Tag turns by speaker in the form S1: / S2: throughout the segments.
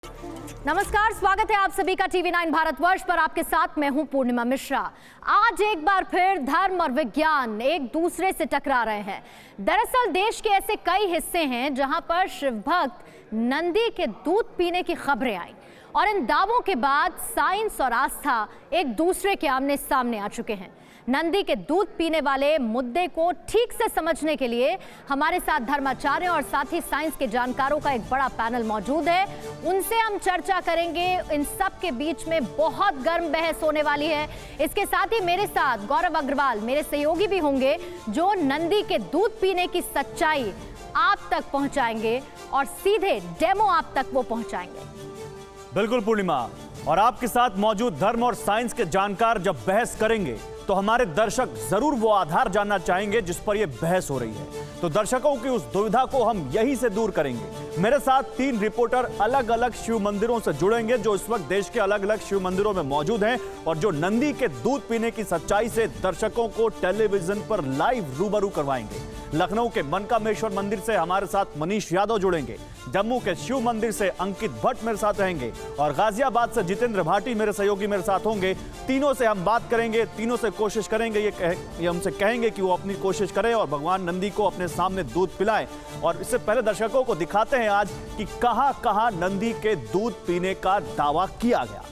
S1: नमस्कार, स्वागत है आप सभी का टीवी 9 भारतवर्ष पर। आपके साथ मैं हूं पूर्णिमा मिश्रा। आज एक बार फिर धर्म और विज्ञान एक दूसरे से टकरा रहे हैं। दरअसल देश के ऐसे कई हिस्से हैं जहां पर शिव भक्त नंदी के दूध पीने की खबरें आई और इन दावों के बाद साइंस और आस्था एक दूसरे के आमने सामने आ चुके हैं। नंदी के दूध पीने वाले मुद्दे को ठीक से समझने के लिए हमारे साथ धर्माचार्य और साथ ही साइंस के जानकारों का एक बड़ा पैनल मौजूद है। उनसे हम चर्चा करेंगे। इन सब के बीच में बहुत गर्म बहस होने वाली है। इसके साथ ही मेरे साथ गौरव अग्रवाल मेरे सहयोगी भी होंगे जो नंदी के दूध पीने की सच्चाई आप तक पहुंचाएंगे और सीधे डेमो आप तक वो पहुंचाएंगे।
S2: बिल्कुल पूर्णिमा, और आपके साथ मौजूद धर्म और साइंस के जानकार जब बहस करेंगे तो हमारे दर्शक जरूर वो आधार जानना चाहेंगे जिस पर ये बहस हो रही है। तो दर्शकों की उस दुविधा को हम यहीं से दूर करेंगे। मेरे साथ 3 रिपोर्टर अलग अलग शिव मंदिरों से जुड़ेंगे जो इस वक्त देश के अलग अलग शिव मंदिरों में मौजूद हैं और जो नंदी के दूध पीने की सच्चाई से दर्शकों को टेलीविजन पर लाइव रूबरू करवाएंगे। लखनऊ के मनकामेश्वर मंदिर से हमारे साथ मनीष यादव जुड़ेंगे, जम्मू के शिव मंदिर से अंकित भट्ट मेरे साथ रहेंगे और गाजियाबाद से जितेंद्र भाटी मेरे सहयोगी मेरे साथ होंगे। तीनों से हम बात करेंगे, तीनों से कोशिश करेंगे, ये हमसे कहेंगे कि वो अपनी कोशिश करें और भगवान नंदी को अपने सामने दूध पिलाएं। और इससे पहले दर्शकों को दिखाते हैं आज कि कहां कहां नंदी के दूध पीने का दावा किया गया।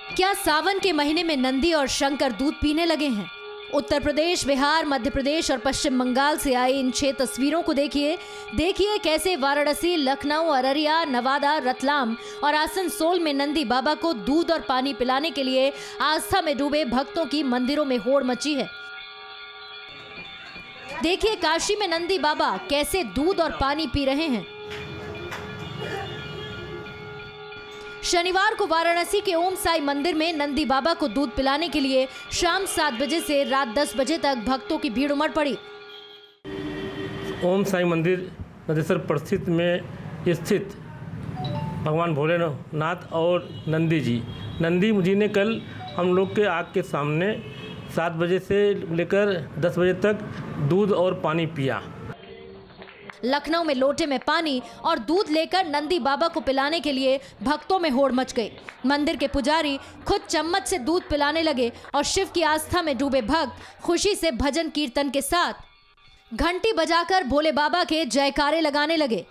S3: क्या सावन के महीने में नंदी और शंकर दूध पीने लगे हैं? उत्तर प्रदेश, बिहार, मध्य प्रदेश और पश्चिम बंगाल से आई इन 6 तस्वीरों को देखिए कैसे वाराणसी, लखनऊ, अररिया, नवादा, रतलाम और आसनसोल में नंदी बाबा को दूध और पानी पिलाने के लिए आस्था में डूबे भक्तों की मंदिरों में होड़ मची है। देखिए काशी में नंदी बाबा कैसे दूध और पानी पी रहे हैं। शनिवार को वाराणसी के ओम साई मंदिर में नंदी बाबा को दूध पिलाने के लिए शाम 7 बजे से रात 10 बजे तक भक्तों की भीड़ उमड़ पड़ी।
S4: ओम साई मंदिर नंदेसर परिस्थित में स्थित भगवान भोलेनाथ और नंदी जी ने कल हम लोग के आग के सामने 7 बजे से लेकर 10 बजे तक दूध और पानी पिया।
S3: लखनऊ में लोटे में पानी और दूध लेकर नंदी बाबा को पिलाने के लिए भक्तों में होड़ मच गई। मंदिर के पुजारी खुद चम्मच से दूध पिलाने लगे और शिव की आस्था में डूबे भक्त खुशी से भजन कीर्तन के साथ घंटी बजाकर भोले बाबा के जयकारे लगाने लगे।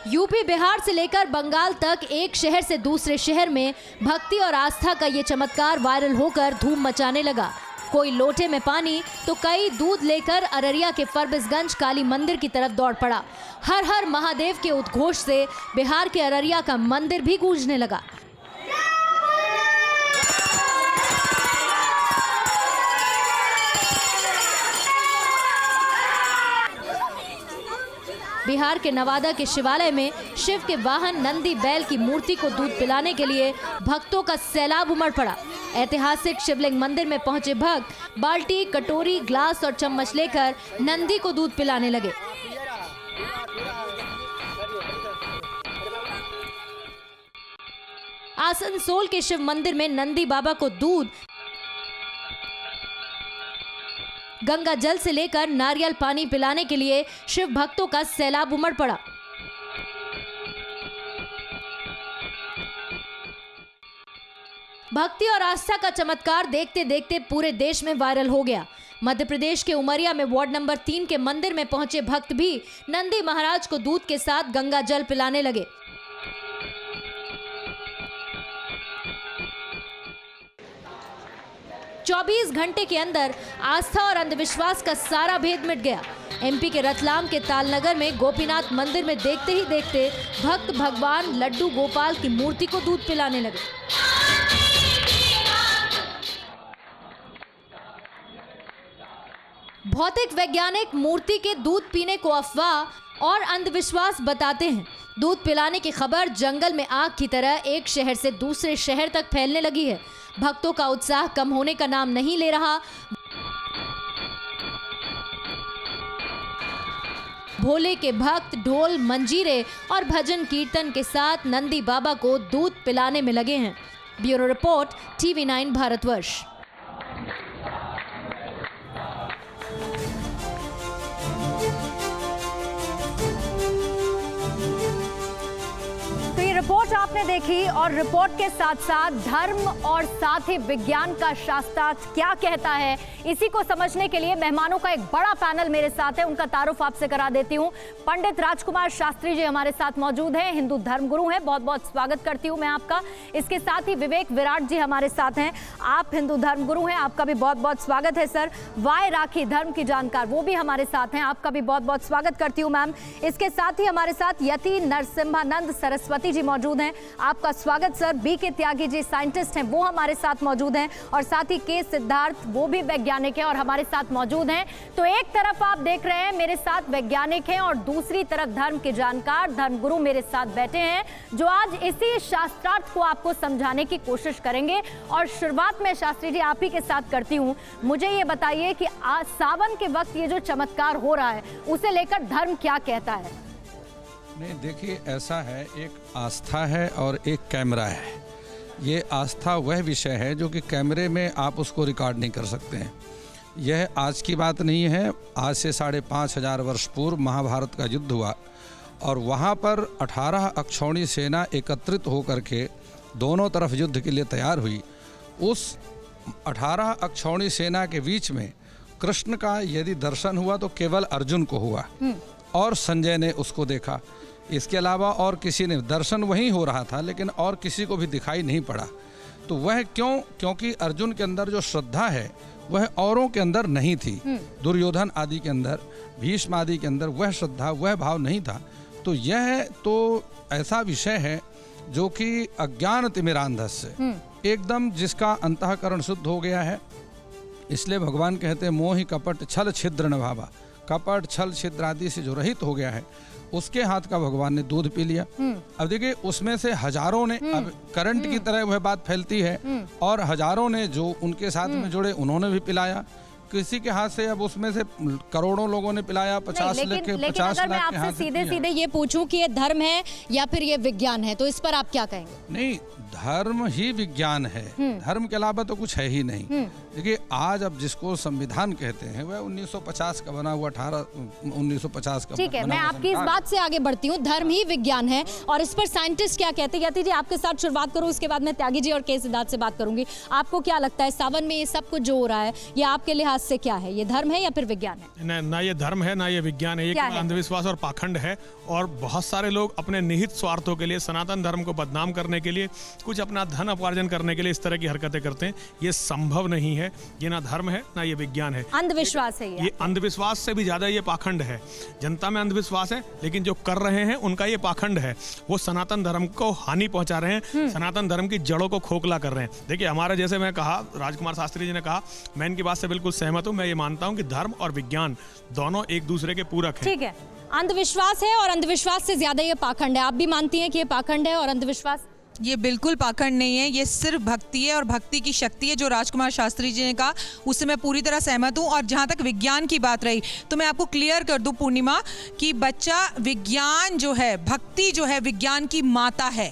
S3: यूपी, बिहार से लेकर बंगाल तक एक शहर से दूसरे शहर में भक्ति और आस्था का ये चमत्कार वायरल होकर धूम मचाने लगा। कोई लोटे में पानी तो कई दूध लेकर अररिया के फरबिसगंज काली मंदिर की तरफ दौड़ पड़ा। हर हर महादेव के उद्घोष से बिहार के अररिया का मंदिर भी गूंजने लगा। बिहार के नवादा के शिवालय में शिव के वाहन नंदी बैल की मूर्ति को दूध पिलाने के लिए भक्तों का सैलाब उमड़ पड़ा। ऐतिहासिक शिवलिंग मंदिर में पहुंचे भक्त बाल्टी, कटोरी, ग्लास और चम्मच लेकर नंदी को दूध पिलाने लगे। आसनसोल के शिव मंदिर में नंदी बाबा को दूध, गंगा जल से लेकर नारियल पानी पिलाने के लिए शिव भक्तों का सैलाब उमड़ पड़ा। भक्ति और आस्था का चमत्कार देखते देखते पूरे देश में वायरल हो गया। मध्य प्रदेश के उमरिया में वार्ड नंबर 3 के मंदिर में पहुंचे भक्त भी नंदी महाराज को दूध के साथ गंगा जल पिलाने लगे। चौबीस घंटे के अंदर आस्था और अंधविश्वास का सारा भेद मिट गया। एमपी के रतलाम के तालनगर में गोपीनाथ मंदिर में देखते ही देखते भक्त भगवान लड्डू गोपाल की मूर्ति को दूध पिलाने लगे। भौतिक वैज्ञानिक मूर्ति के दूध पीने को अफवाह और अंधविश्वास बताते हैं। दूध पिलाने की खबर जंगल में आग की तरह एक शहर से दूसरे शहर तक फैलने लगी है। भक्तों का उत्साह कम होने का नाम नहीं ले रहा। भोले के भक्त ढोल मंजीरे और भजन कीर्तन के साथ नंदी बाबा को दूध पिलाने में लगे हैं। Bureau report TV9 Bharatvarsh.
S1: Report आपने देखी और रिपोर्ट के साथ साथ धर्म और साथ ही विज्ञान का शास्त्रार्थ क्या कहता है, इसी को समझने के लिए मेहमानों का एक बड़ा पैनल मेरे साथ है। उनका तारुफ आपसे करा देती हूं। पंडित राजकुमार शास्त्री जी हमारे साथ मौजूद हैं, हिंदू धर्मगुरु हैं, बहुत बहुत स्वागत करती हूं मैं आपका। इसके साथ ही विवेक विराट जी हमारे साथ हैं, आप हिंदू धर्मगुरु हैं, आपका भी बहुत बहुत स्वागत है सर। वाय राखी धर्म की जानकार वो भी हमारे साथ हैं, आपका भी बहुत बहुत स्वागत करती हूँ मैम। इसके साथ ही हमारे साथ यति नरसिम्हानंद सरस्वती जी मौजूद हैं, आपका स्वागत sir. BK Tyagi ji scientist हैं, वो हमारे साथ मौजूद हैं, और साथ ही के सिद्धार्थ वो भी वैज्ञानिक हैं और हमारे साथ मौजूद हैं। तो एक तरफ आप देख रहे हैं मेरे साथ वैज्ञानिक हैं और दूसरी तरफ धर्म के जानकार धर्मगुरु मेरे साथ बैठे हैं, जो आज इसी शास्त्रार्थ को आपको समझाने की कोशिश करेंगे। और शुरुआत में शास्त्री जी आप ही के साथ करती हूँ, मुझे ये बताइए कि आज सावन के वक्त ये जो चमत्कार हो रहा है उसे लेकर धर्म क्या कहता है?
S5: नहीं, देखिए ऐसा है, एक आस्था है और एक कैमरा है। ये आस्था वह विषय है जो कि कैमरे में आप उसको रिकॉर्ड नहीं कर सकते हैं। यह आज की बात नहीं है, आज से 5,500 वर्ष पूर्व महाभारत का युद्ध हुआ और वहाँ पर 18 अक्षौणी सेना एकत्रित होकर के दोनों तरफ युद्ध के लिए तैयार हुई। उस 18 अक्षौणी सेना के बीच में कृष्ण का यदि दर्शन हुआ तो केवल अर्जुन को हुआ और संजय ने उसको देखा। इसके अलावा और किसी ने दर्शन वहीं हो रहा था, लेकिन और किसी को भी दिखाई नहीं पड़ा। तो वह क्यों? क्योंकि अर्जुन के अंदर जो श्रद्धा है वह औरों के अंदर नहीं थी। दुर्योधन आदि के अंदर, भीष्म आदि के अंदर वह श्रद्धा, वह भाव नहीं था। तो यह तो ऐसा विषय है जो कि अज्ञान तिमिरांधस्य, एकदम जिसका अंतःकरण शुद्ध हो गया है। इसलिए भगवान कहते हैं मोहि कपट छल छिद्र न भावा। कपट छल छिद्र आदि से जो रहित हो गया है उसके हाथ का भगवान ने दूध पी लिया। अब देखिए उसमें से हजारों ने, अब करंट की तरह वह बात फैलती है, और हजारों ने जो उनके साथ में जुड़े उन्होंने भी पिलाया। किसी के हाथ से, अब उसमें से करोड़ों लोगों ने पिलाया, 50 लाख के 50
S1: अगर मैं
S5: लाख के हाथ
S1: आपसे
S5: से
S1: सीधे सीधे ये पूछूं कि ये धर्म है या फिर ये विज्ञान है, तो इस पर आप क्या कहेंगे?
S5: नहीं, धर्म ही विज्ञान है, धर्म के अलावा तो कुछ है ही नहीं। देखिए आज अब जिसको संविधान कहते हैं वह 1950 का बना हुआ, 1950 का।
S1: ठीक है, मैं आपकी इस बात से आगे बढ़ती हूँ। धर्म ही विज्ञान है और इस पर साइंटिस्ट क्या कहते हैं? यति जी आपके साथ शुरुआत करूँ, उसके बाद मैं त्यागी जी और के सिद्धार्थ से बात करूंगी। आपको क्या लगता है सावन में ये सब कुछ जो हो रहा है, ये आपके लिहाज से क्या है? ये धर्म है या फिर विज्ञान है?
S6: ना ये धर्म है ना ये विज्ञान है, ये अंधविश्वास और पाखंड है। और बहुत सारे लोग अपने निहित स्वार्थों के लिए, सनातन धर्म को बदनाम करने के लिए, कुछ अपना धन उपार्जन करने के लिए इस तरह की हरकतें करते हैं। ये संभव नहीं है। ये ना धर्म है ना ये विज्ञान है,
S1: अंधविश्वास है।
S6: ये अंधविश्वास से भी ज्यादा ये पाखंड है। जनता में अंधविश्वास है, लेकिन जो कर रहे हैं उनका ये पाखंड है। वो सनातन धर्म को हानि पहुंचा रहे हैं, सनातन धर्म की जड़ों को खोखला कर रहे हैं। देखिए हमारा, जैसे मैं कहा, राजकुमार शास्त्री जी ने कहा, मैं इनकी बात से बिल्कुल सहमत हूँ। मैं ये मानता हूँ कि धर्म और विज्ञान दोनों एक दूसरे के पूरक हैं।
S1: ठीक है, अंधविश्वास है और अंधविश्वास से ज्यादा ये पाखंड है। आप भी मानती हैं कि ये पाखंड है और अंधविश्वास?
S7: ये बिल्कुल पाखंड नहीं है, ये सिर्फ भक्ति है और भक्ति की शक्ति है। जो राजकुमार शास्त्री जी ने कहा उससे मैं पूरी तरह सहमत हूँ। और जहाँ तक विज्ञान की बात रही तो मैं आपको क्लियर कर दूँ पूर्णिमा कि बच्चा, विज्ञान जो है, भक्ति जो है, विज्ञान की माता है।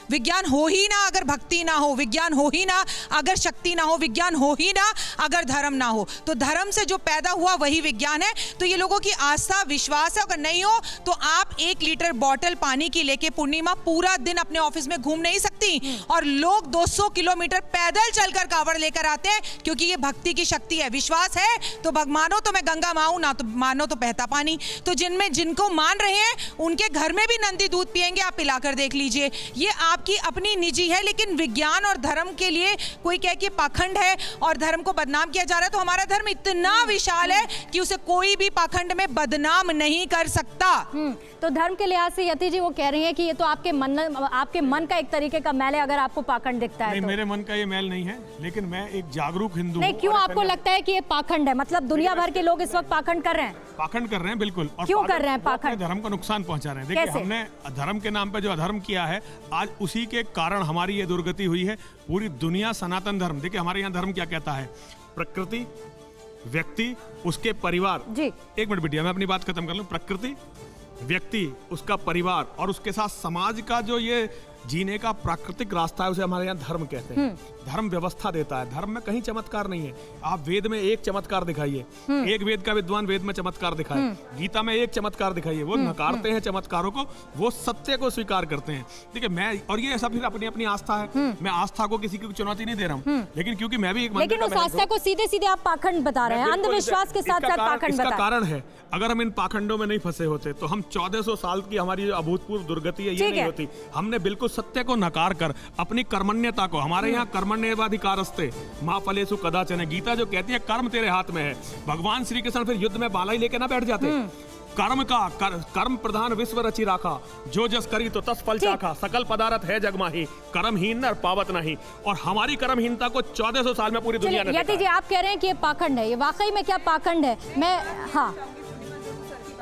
S7: विज्ञान हो ही ना अगर भक्ति ना हो, विज्ञान हो ही ना अगर शक्ति ना हो, विज्ञान हो ही ना अगर धर्म ना हो। तो धर्म से जो पैदा हुआ वही विज्ञान है। तो ये लोगों की आस्था, विश्वास है। अगर नहीं हो तो आप 1 लीटर बॉटल पानी की लेके पूर्णिमा पूरा दिन अपने ऑफिस में घूम नहीं सकती। और लोग 200 किलोमीटर पैदल चलकर कावड़ लेकर आते हैं, क्योंकि ये भक्ति की शक्ति है। विश्वास है तो मानो तो मैं गंगा माँ, ना तो मानो तो बहता पानी। तो जिनको मान रहे हैं उनके घर में भी नंदी दूध पियेंगे, आप पिलाकर देख लीजिए। ये आप आपकी अपनी निजी है, लेकिन विज्ञान और धर्म के लिए कोई कहे कि पाखंड है और धर्म को बदनाम किया जा रहा है, तो हमारा धर्म इतना विशाल है कि उसे कोई भी पाखंड में बदनाम नहीं कर सकता।
S1: तो धर्म के लिहाज से यति जी वो कह रही हैं कि ये तो आपके मन का एक तरीके का मैल है अगर आपको पाखंड दिखता है
S6: नहीं,
S1: तो।
S6: मेरे मन का ये मैल नहीं है, लेकिन मैं एक जागरूक हिंदू
S1: नहीं,
S6: हूं
S1: क्यों
S6: और
S1: आपको लगता है कि ये पाखंड है? मतलब दुनिया भर के लोग इस वक्त पाखंड कर रहे हैं।
S6: पाखंड कर रहे हैं, बिल्कुल। और
S1: क्यों कर रहे हैं
S6: वो अपने
S1: पाखंड?
S6: धर्म को नुकसान पहुंचा रहे हैं। देखिए,
S1: कैसे?
S6: हमने धर्म के नाम पे जो अधर्म किया है, आज उसी के कारण हमारी ये दुर्गति हुई है। पूरी दुनिया सनातन धर्म, देखिए हमारे यहाँ धर्म क्या कहता है, प्रकृति, व्यक्ति, उसके परिवार।
S1: जी।
S6: एक मिनट बिटिया, मैं अपनी बात खत्म कर लूं। प्रकृति, व्यक्ति, उसका परिवार और उसके साथ समाज का जो ये जीने का प्राकृतिक रास्ता है, उसे हमारे यहाँ धर्म कहते हैं। धर्म व्यवस्था देता है। धर्म में कहीं चमत्कार नहीं है। आप वेद में एक चमत्कार दिखाइए, एक वेद का विद्वान वेद में चमत्कार दिखाए, गीता में एक चमत्कार दिखाइए। वो नकारते हैं चमत्कारों को, वो सत्य को स्वीकार करते हैं। देखिए, मैं और ये सब फिर अपनी अपनी आस्था है। मैं आस्था को किसी की चुनौती नहीं दे रहा हूँ, लेकिन क्योंकि मैं भी एक मंदिर
S1: लेकिन
S6: का
S1: उस
S6: मैनेजर
S1: आस्था
S6: हूं।
S1: को सीधे सीधे आप पाखंड बता रहे हैं,
S6: बिल्कुल,
S1: अंधविश्वास के साथ
S6: इसका
S1: साथ
S6: कारण-
S1: पाखंड
S6: इसका
S1: बता।
S6: कारण है, अगर हम इन पाखंडों में नहीं फंसे होते तो हम 1400 साल की हमारी जो अभूतपूर्व दुर्गति है, ये
S1: ठीक
S6: नहीं
S1: है।
S6: होती। हमने बिल्कुल सत्य को नकार कर अपनी कर्मण्यता को, हमारे यहाँ कर्मण्यवाधिकारस्ते माँ फलेषु कदाचन, गीता जो कहती है कर्म तेरे हाथ में है। भगवान श्री कृष्ण फिर युद्ध में बाला ही लेके ना बैठ जाते। कर्म प्रधान विश्व रचि राखा, जो जस करी तो तस फल चाखा, सकल पदार्थ है जगमाही, कर्महीन नर पावत नहीं। और हमारी कर्महीनता को 1400 साल में पूरी दुनिया ने
S1: यति
S6: देखा
S1: जी,
S6: है।
S1: आप कह रहे हैं कि ये पाखंड है, ये वाकई में क्या पाखंड है? मैं हाँ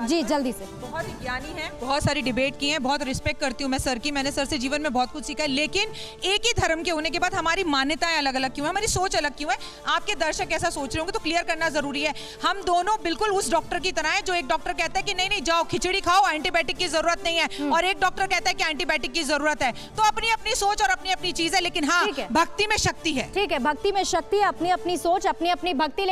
S1: जी, जल्दी से।
S7: बहुत ही ज्ञानी है, बहुत सारी डिबेट की है, बहुत रिस्पेक्ट करती हूँ मैं सर की। मैंने सर से जीवन में बहुत कुछ सीखा है, लेकिन एक ही धर्म के होने के बाद हमारी मान्यताएं अलग अलग क्यों है, हमारी सोच अलग क्यों है? आपके दर्शक ऐसा सोच रहे होंगे तो क्लियर करना जरूरी है। हम दोनों बिल्कुल उस डॉक्टर की तरह है जो एक डॉक्टर कहता है कि नहीं नहीं जाओ खिचड़ी खाओ, एंटीबायोटिक की जरूरत नहीं है, और एक डॉक्टर कहता है कि एंटीबायोटिक की जरूरत है। तो अपनी अपनी सोच और अपनी अपनी चीज है, लेकिन हाँ,
S1: ठीक है।
S7: भक्ति में शक्ति है।
S1: ठीक है, भक्ति में शक्ति है, अपनी अपनी सोच, अपनी अपनी भक्ति।